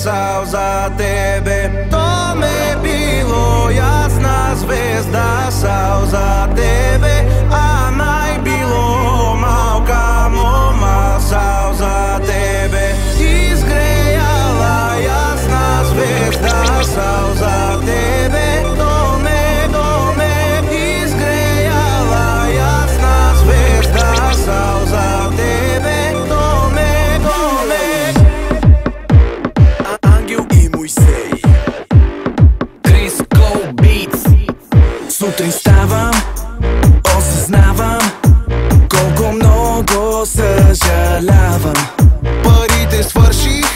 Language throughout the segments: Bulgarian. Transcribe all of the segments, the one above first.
stasal za tebe. To me bilo jasna zvezda sal za tebe. A naj bilo malka moma sal za tebe. Izgrejala jasna zvezda sal za tebe. Сутрин ставам, осъзнавам колко много съжалявам. Парите свърших,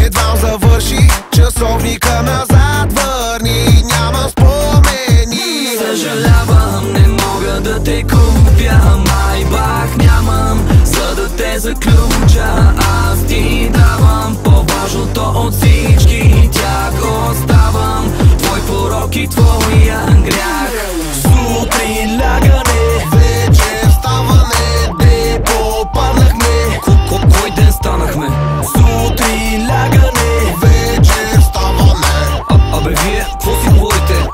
едва завърших. Часовника назад върни, няма спомени. Съжалявам, не мога да те купя. Майбах нямам, за да те заключа. Аз ти давам по-важното от всички тях. Оставам твой порок и твоя грях. Сутрин лягане, вечер ставане, де попаднахме. Кой ден станахме? Сутрин лягане, вечер ставане. Абе вие, какво си говорите?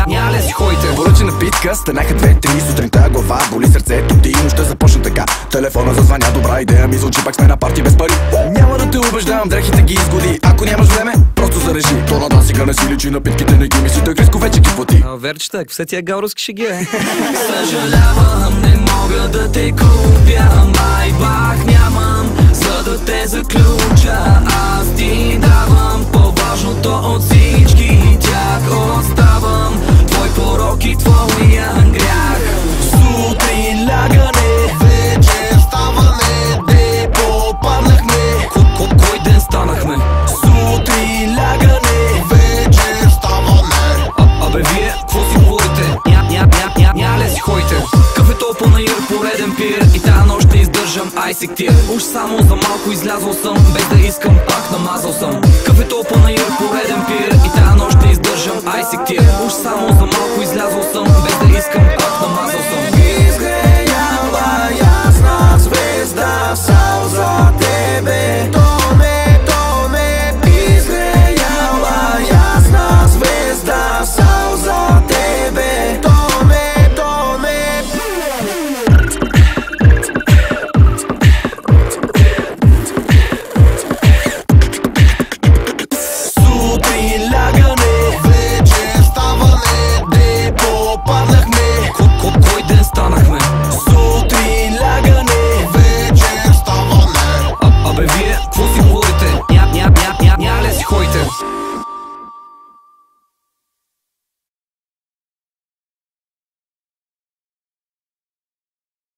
Ня ли си ходите? Поръча напитка, станаха 2-3 сутринта, глава боли сърцето ти, нощта започна така. Телефона зазвъня, добра идея ми звучи, пак сме на парти без пари. Няма да те убеждавам, дрехите ги изгоди. Ако нямаш време, просто зарежи. То на дансика не си личи, напитките не ги мисли, той Криско вече ги плати. Верче так, все тия гауруски шеги, бе. Съжалявам, не мога да те купя. Майбах нямам, за да те заключа. Аз ти давам по-важното от всички тях. Оставам твой порок и твоя грях. Сутрин лягане, вечер ставане, де попаднахме. Кой ден станахме? Сутрин лягане, вечер ставане. Абе вие, какво си говорите? Ня ли си ходите? Кафето панаир, пореден пир. И тая нощ не издържам, ай си ктир. Уж само за малко излязъл съм, без да искам, пак намазал съм. Кафето панаир, пореден пир. И тая нощ не издържам, ай си ктир. Уж само за малко излязъл съм, без да искам, пак намазал съм. Изгреяла ясна звезда сал за тебе. Изгреяла ясна звезда сал за тебе. Сутрин